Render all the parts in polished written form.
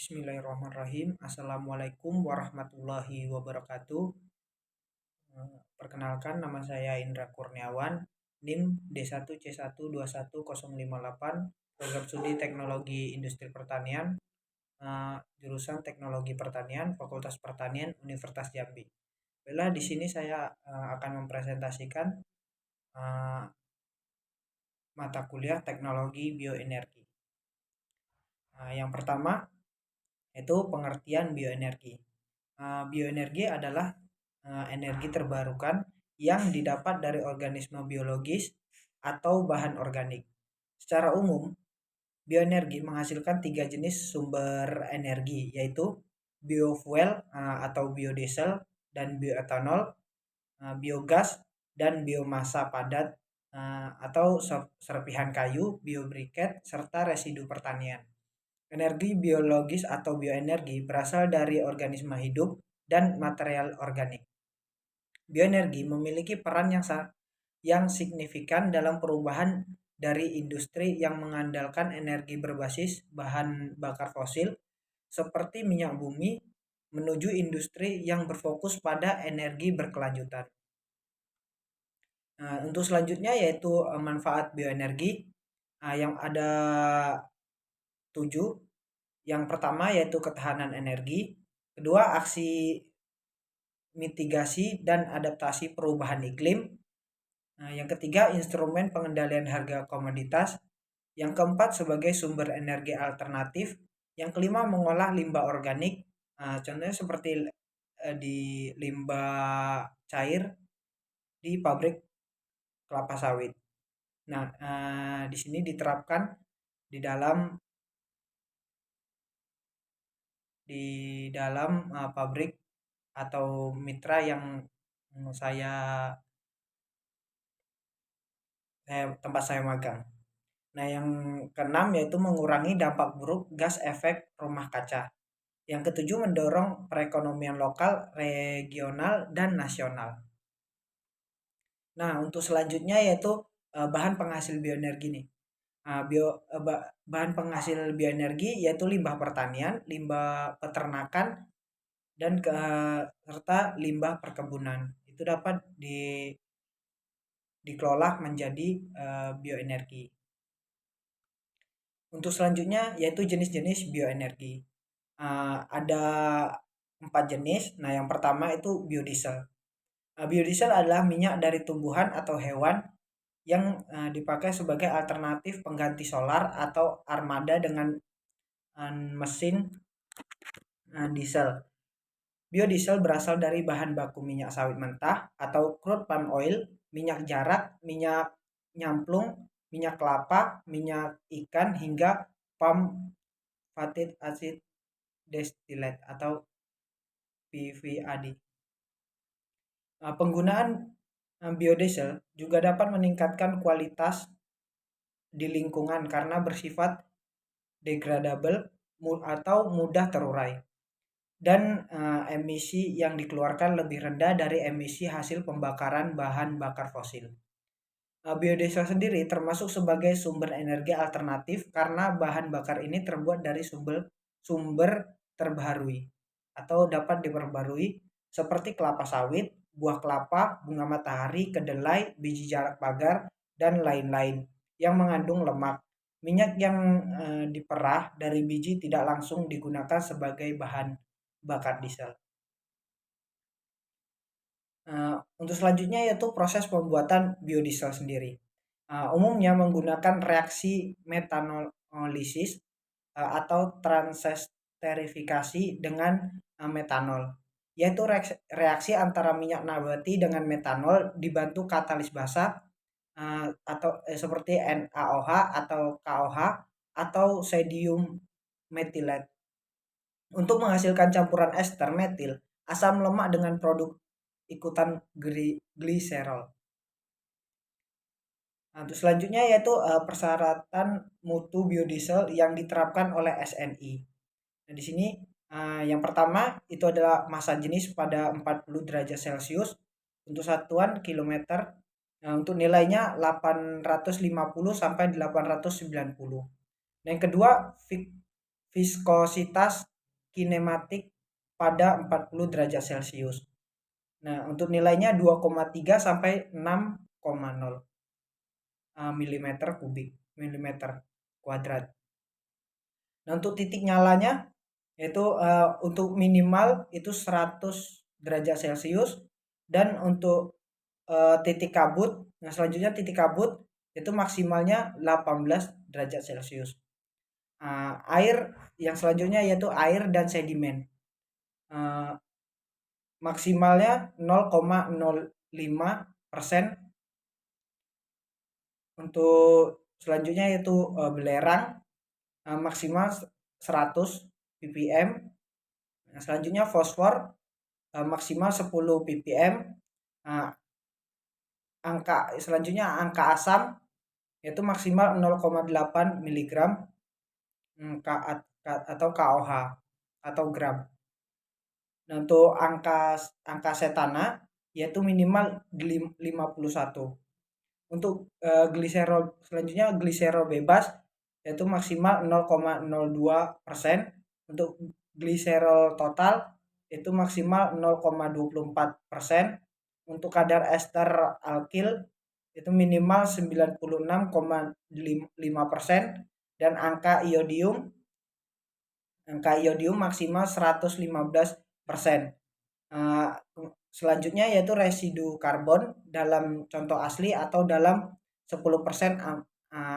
Bismillahirrahmanirrahim. Assalamualaikum warahmatullahi wabarakatuh. Perkenalkan, nama saya Indra Kurniawan, NIM D1C1210058, Program Studi Teknologi Industri Pertanian, jurusan Teknologi Pertanian, Fakultas Pertanian, Universitas Jambi. Baiklah, di sini saya akan mempresentasikan uh, mata kuliah Teknologi Bioenergi. Yang pertama yaitu pengertian bioenergi. Bioenergi adalah energi terbarukan yang didapat dari organisme biologis atau bahan organik. Secara umum, bioenergi menghasilkan 3 jenis sumber energi, yaitu biofuel atau biodiesel dan bioetanol, biogas dan biomasa padat atau serpihan kayu, biobriket, serta residu pertanian. Energi biologis atau bioenergi berasal dari organisme hidup dan material organik. Bioenergi memiliki peran yang signifikan dalam perubahan dari industri yang mengandalkan energi berbasis bahan bakar fosil seperti minyak bumi menuju industri yang berfokus pada energi berkelanjutan. Untuk selanjutnya yaitu manfaat bioenergi yang ada 7. Yang pertama yaitu ketahanan energi, kedua aksi mitigasi dan adaptasi perubahan iklim, yang ketiga instrumen pengendalian harga komoditas, yang keempat sebagai sumber energi alternatif, yang kelima mengolah limbah organik, contohnya seperti di limbah cair di pabrik kelapa sawit. Nah, di sini diterapkan di dalam pabrik atau mitra yang saya tempat saya magang. Nah, yang keenam yaitu mengurangi dampak buruk gas efek rumah kaca. Yang ketujuh mendorong perekonomian lokal, regional, dan nasional. Nah, untuk selanjutnya yaitu bahan penghasil bioenergi nih. Bahan penghasil bioenergi yaitu limbah pertanian, limbah peternakan, dan serta limbah perkebunan. Itu dapat dikelola menjadi bioenergi. Untuk selanjutnya yaitu jenis-jenis bioenergi. Ada 4 jenis. Nah, yang pertama itu biodiesel. Biodiesel adalah minyak dari tumbuhan atau hewan yang dipakai sebagai alternatif pengganti solar atau armada dengan mesin diesel. Biodiesel berasal dari bahan baku minyak sawit mentah atau crude palm oil, minyak jarak, minyak nyamplung, minyak kelapa, minyak ikan, hingga palm fatty acid distillate atau PVAD. Penggunaan biodiesel juga dapat meningkatkan kualitas di lingkungan karena bersifat degradable atau mudah terurai, dan emisi yang dikeluarkan lebih rendah dari emisi hasil pembakaran bahan bakar fosil. Biodiesel sendiri termasuk sebagai sumber energi alternatif karena bahan bakar ini terbuat dari sumber terbaharui atau dapat diperbarui seperti kelapa sawit, buah kelapa, bunga matahari, kedelai, biji jarak pagar, dan lain-lain yang mengandung lemak. Minyak yang diperah dari biji tidak langsung digunakan sebagai bahan bakar diesel. Untuk selanjutnya yaitu proses pembuatan biodiesel sendiri. Umumnya menggunakan reaksi metanolisis atau transesterifikasi dengan metanol, yaitu reaksi antara minyak nabati dengan metanol dibantu katalis basa atau seperti NaOH atau KOH atau sodium methylate untuk menghasilkan campuran ester metil, asam lemak dengan produk ikutan gliserol. Untuk selanjutnya yaitu persyaratan mutu biodiesel yang diterapkan oleh SNI. Nah, di sini yang pertama itu adalah massa jenis pada 40 derajat Celcius untuk satuan kilometer. Nah, untuk nilainya 850 sampai 890. Nah, yang kedua viskositas kinematik pada 40 derajat Celcius. Nah, untuk nilainya 2,3 sampai 6,0 milimeter kuadrat. Nah, untuk titik nyalanya yaitu untuk minimal itu 100 derajat Celcius, dan untuk titik kabut, nah selanjutnya titik kabut itu maksimalnya 18 derajat Celcius. Air yang selanjutnya yaitu air dan sedimen. Maksimalnya 0,05%. Untuk selanjutnya yaitu belerang, maksimal 100 ppm. Nah, selanjutnya fosfor maksimal 10 ppm. Selanjutnya angka asam yaitu maksimal 0,8 mg atau KOH atau gram. Nah, untuk angka setana yaitu minimal 51. Untuk gliserol selanjutnya gliserol bebas yaitu maksimal 0,02%. Untuk gliserol total itu maksimal 0,24%. Untuk kadar ester alkil itu minimal 96,5%, dan angka iodium maksimal 115%. Selanjutnya yaitu residu karbon dalam contoh asli atau dalam 10%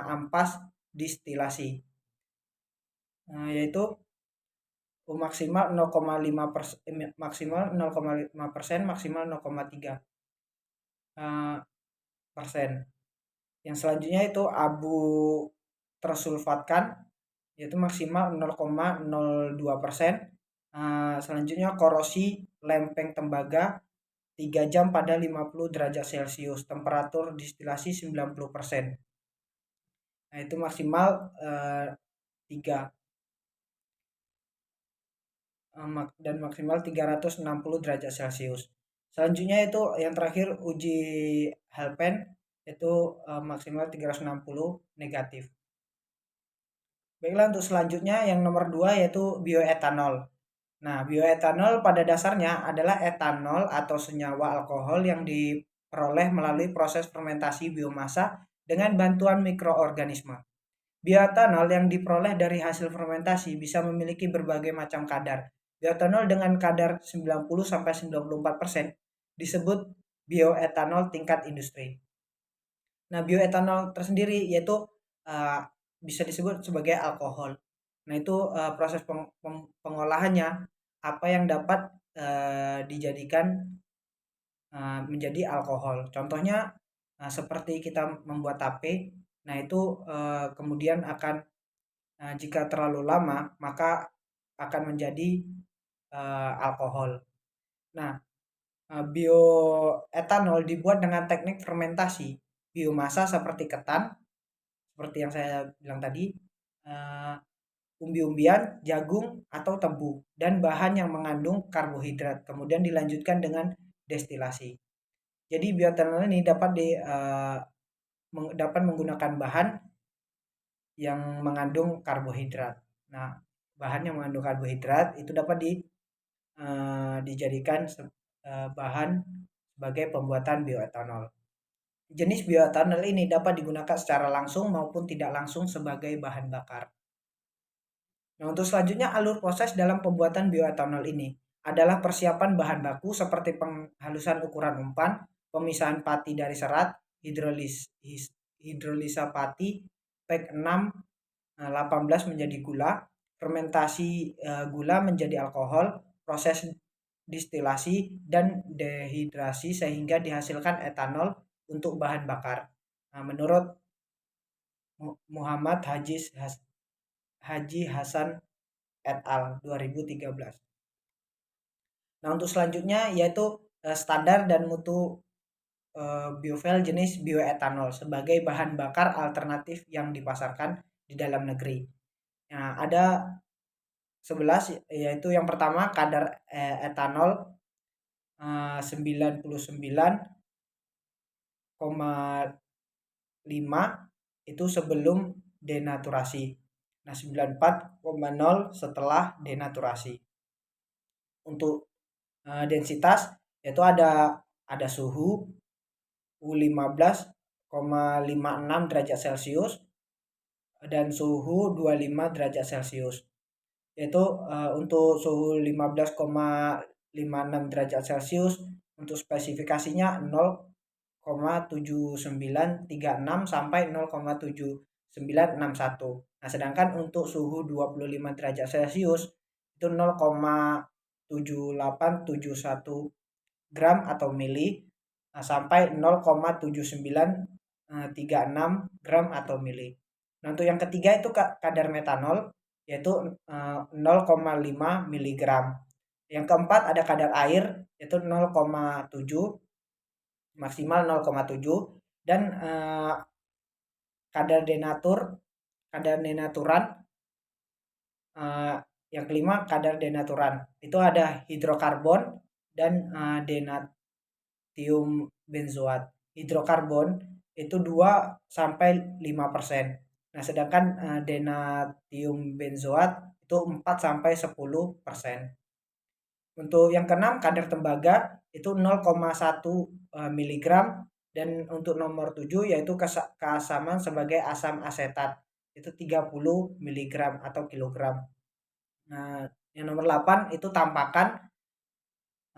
ampas distilasi, yaitu maksimal 0,5%, maksimal 0,5%, maksimal 0,3%. Yang selanjutnya itu abu tersulfatkan yaitu maksimal 0,02%. Selanjutnya korosi lempeng tembaga 3 jam pada 50 derajat Celcius, temperatur distilasi 90%. Nah, itu maksimal 3 dan maksimal 360 derajat Celcius. Selanjutnya itu yang terakhir uji Halpen itu maksimal 360 negatif. Baiklah, untuk selanjutnya yang nomor 2 yaitu bioetanol. Nah, bioetanol pada dasarnya adalah etanol atau senyawa alkohol yang diperoleh melalui proses fermentasi biomasa dengan bantuan mikroorganisme. Bioetanol yang diperoleh dari hasil fermentasi bisa memiliki berbagai macam kadar. Bioetanol dengan kadar 90-94% disebut bioetanol tingkat industri. Nah, bioetanol tersendiri yaitu bisa disebut sebagai alkohol. Nah, itu proses pengolahannya apa yang dapat dijadikan menjadi alkohol. Contohnya seperti kita membuat tape. Nah, itu kemudian akan jika terlalu lama maka akan menjadi alkohol. Nah, bioetanol dibuat dengan teknik fermentasi biomasa seperti ketan, seperti yang saya bilang tadi, umbi-umbian, jagung, atau tebu, dan bahan yang mengandung karbohidrat. Kemudian dilanjutkan dengan destilasi. Jadi bioetanol ini dapat menggunakan bahan yang mengandung karbohidrat. Nah, bahan yang mengandung karbohidrat itu dapat dijadikan bahan sebagai pembuatan bioetanol. Jenis bioetanol ini dapat digunakan secara langsung maupun tidak langsung sebagai bahan bakar. Nah, untuk selanjutnya alur proses dalam pembuatan bioetanol ini adalah persiapan bahan baku seperti penghalusan ukuran umpan, pemisahan pati dari serat, hidrolisa pati, PEG 6, 18 menjadi gula, fermentasi gula menjadi alkohol, proses distilasi dan dehidrasi sehingga dihasilkan etanol untuk bahan bakar. Nah, menurut Muhammad Haji Hasan et al. 2013. Nah, untuk selanjutnya yaitu standar dan mutu biofuel jenis bioetanol sebagai bahan bakar alternatif yang dipasarkan di dalam negeri. Nah, ada 11, yaitu yang pertama kadar etanol 99,5 itu sebelum denaturasi. Nah, 94,0 setelah denaturasi. untuk densitas yaitu ada suhu U15,56 derajat Celcius dan suhu 25 derajat Celcius. Yaitu untuk suhu 15,56 derajat Celcius untuk spesifikasinya 0,7936 sampai 0,7961. Nah, sedangkan untuk suhu 25 derajat Celcius itu 0,7871 gram atau mili sampai 0,7936 gram atau mili. Nah, untuk yang ketiga itu kadar metanol yaitu 0,5 miligram. Yang keempat ada kadar air yaitu 0,7 maksimal 0,7 dan kadar denaturan yang kelima kadar denaturan itu ada hidrokarbon dan denatium benzoat. Hidrokarbon itu 2 sampai 5%. Nah, sedangkan denatium benzoat itu 4 sampai 10%. Untuk yang keenam kadar tembaga itu 0,1 miligram dan untuk nomor 7 yaitu keasaman sebagai asam asetat itu 30 miligram atau kilogram. Nah, yang nomor 8 itu tampakan.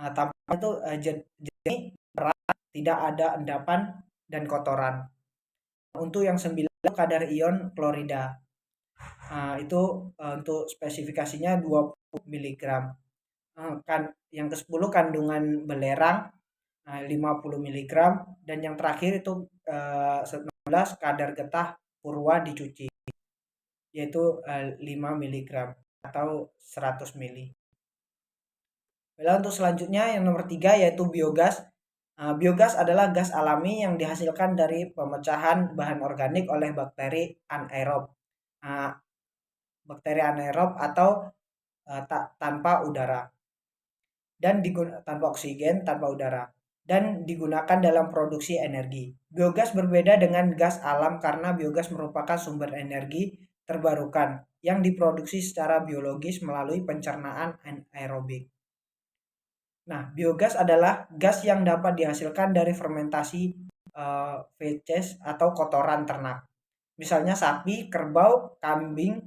Tampakan itu jernih, berat, tidak ada endapan dan kotoran. Untuk yang 9 kadar ion klorida. Itu untuk spesifikasinya 20 miligram. Yang ke-10 kandungan belerang 50 miligram dan yang terakhir itu 19 kadar getah purwa dicuci yaitu 5 miligram atau 100 mili. Lalu untuk selanjutnya yang nomor 3 yaitu biogas. Biogas adalah gas alami yang dihasilkan dari pemecahan bahan organik oleh bakteri anaerob. Bakteri anaerob atau tanpa udara dan tanpa oksigen, tanpa udara dan digunakan dalam produksi energi. Biogas berbeda dengan gas alam karena biogas merupakan sumber energi terbarukan yang diproduksi secara biologis melalui pencernaan anaerobik. Nah, biogas adalah gas yang dapat dihasilkan dari fermentasi feces atau kotoran ternak. Misalnya sapi, kerbau, kambing,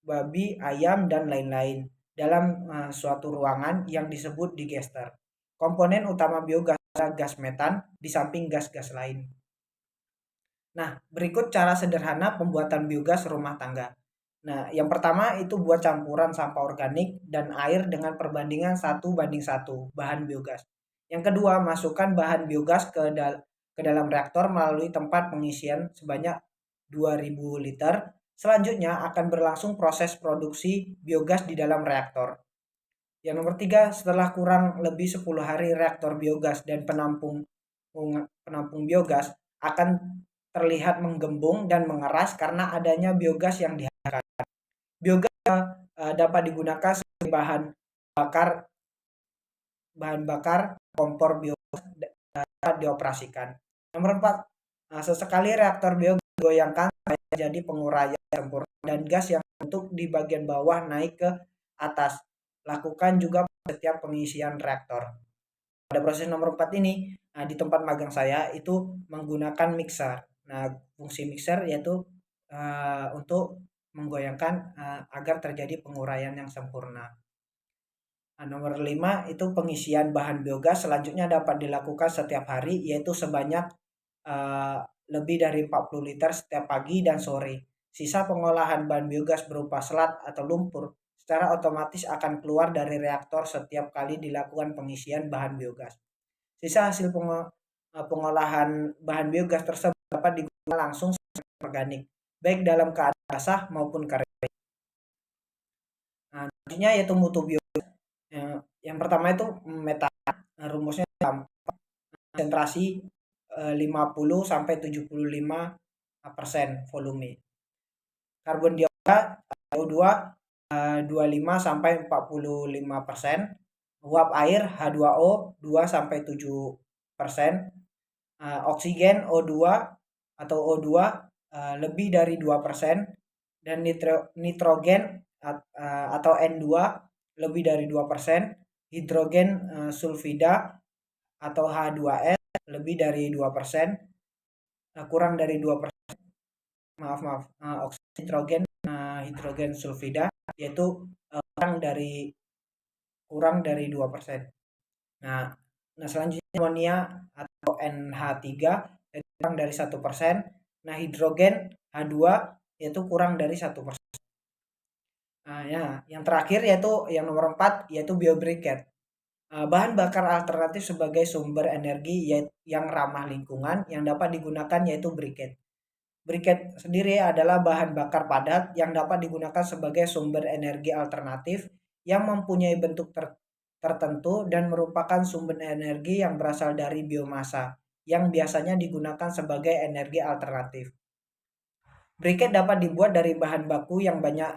babi, ayam, dan lain-lain dalam suatu ruangan yang disebut digester. Komponen utama biogas adalah gas metan di samping gas-gas lain. Nah, berikut cara sederhana pembuatan biogas rumah tangga. Nah, yang pertama itu buat campuran sampah organik dan air dengan perbandingan 1:1 bahan biogas. Yang kedua, masukkan bahan biogas ke dalam reaktor melalui tempat pengisian sebanyak 2000 liter. Selanjutnya akan berlangsung proses produksi biogas di dalam reaktor. Yang nomor 3, setelah kurang lebih 10 hari reaktor biogas dan penampung biogas akan terlihat menggembung dan mengeras karena adanya biogas yang dihasilkan. Biogas dapat digunakan sebagai bahan bakar kompor biogas dapat dioperasikan. Nomor 4, sesekali reaktor biogas digoyangkan jadi penguraian sempurna dan gas yang terbentuk di bagian bawah naik ke atas. Lakukan juga setiap pengisian reaktor. Pada proses nomor 4 ini di tempat magang saya itu menggunakan mixer. Nah, fungsi mixer yaitu untuk menggoyangkan agar terjadi penguraian yang sempurna. Nah, nomor 5 itu pengisian bahan biogas selanjutnya dapat dilakukan setiap hari yaitu sebanyak lebih dari 40 liter setiap pagi dan sore. Sisa pengolahan bahan biogas berupa selat atau lumpur secara otomatis akan keluar dari reaktor setiap kali dilakukan pengisian bahan biogas. Sisa hasil pengolahan bahan biogas tersebut dapat digunakan langsung sebagai organik, baik dalam keadaan basah maupun kering. Nah, selanjutnya yaitu mutu biogas. Yang pertama itu metan. Rumusnya konsentrasi 50 sampai 75% volume. Karbon dioksida CO2 25 sampai 45%. Uap air H2O 2 sampai 7%. Oksigen O2 atau O2 lebih dari 2% dan nitrogen atau N2 lebih dari 2%, hidrogen sulfida atau H2S lebih dari 2%, kurang dari 2%, oksigen hidrogen sulfida yaitu kurang dari 2%. Nah, selanjutnya amonia atau NH3 yaitu kurang dari 1%. Nah, hidrogen H2 yaitu kurang dari 1%. Nah, ya, yang terakhir yaitu yang nomor 4 yaitu biobriket. Bahan bakar alternatif sebagai sumber energi yang ramah lingkungan yang dapat digunakan yaitu briket. Briket sendiri adalah bahan bakar padat yang dapat digunakan sebagai sumber energi alternatif yang mempunyai bentuk tertentu dan merupakan sumber energi yang berasal dari biomasa yang biasanya digunakan sebagai energi alternatif. Briket dapat dibuat dari bahan baku yang banyak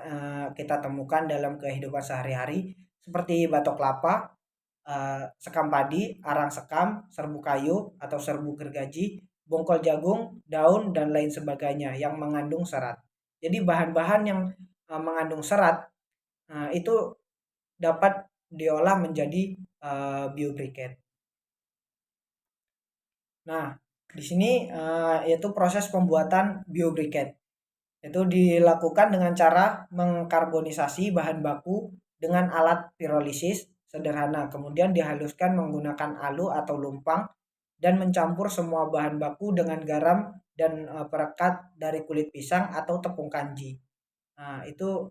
kita temukan dalam kehidupan sehari-hari seperti batok kelapa, sekam padi, arang sekam, serbuk kayu atau serbuk gergaji, bongkol jagung, daun dan lain sebagainya yang mengandung serat. Jadi bahan-bahan yang mengandung serat itu dapat diolah menjadi biobriket. Nah, di sini yaitu proses pembuatan biobriket. Itu dilakukan dengan cara mengkarbonisasi bahan baku dengan alat pirolisis sederhana, kemudian dihaluskan menggunakan alu atau lumpang dan mencampur semua bahan baku dengan garam dan perekat dari kulit pisang atau tepung kanji. Nah, itu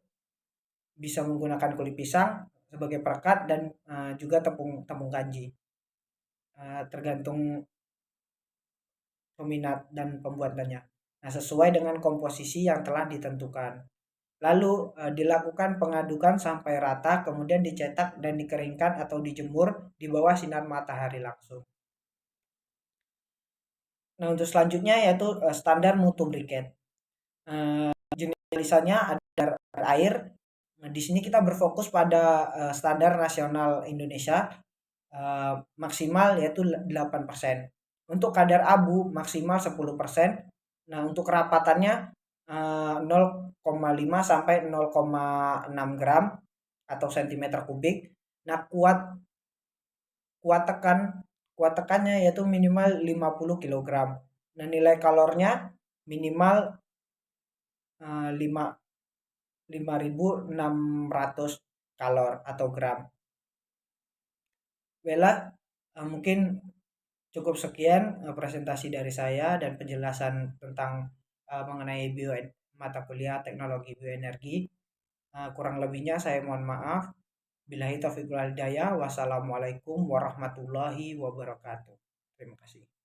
bisa menggunakan kulit pisang sebagai perekat dan juga tepung tepung kanji. Tergantung peminat dan pembuatannya. Nah, sesuai dengan komposisi yang telah ditentukan. Lalu dilakukan pengadukan sampai rata, kemudian dicetak dan dikeringkan atau dijemur di bawah sinar matahari langsung. Nah, untuk selanjutnya yaitu standar mutu briket. Jenis tulisannya ada air. Nah, di sini kita berfokus pada standar nasional Indonesia maksimal yaitu 8%. Untuk kadar abu maksimal 10%. Nah, untuk kerapatannya 0,5 sampai 0,6 gram atau sentimeter kubik. Nah, kuat tekannya yaitu minimal 50 kg. Nah, nilai kalornya minimal 5.600 kalor atau gram. Bella, mungkin cukup sekian presentasi dari saya dan penjelasan tentang mengenai mata kuliah teknologi bioenergi. Kurang lebihnya saya mohon maaf. Billahi taufiq wal hidayah. Wassalamualaikum warahmatullahi wabarakatuh. Terima kasih.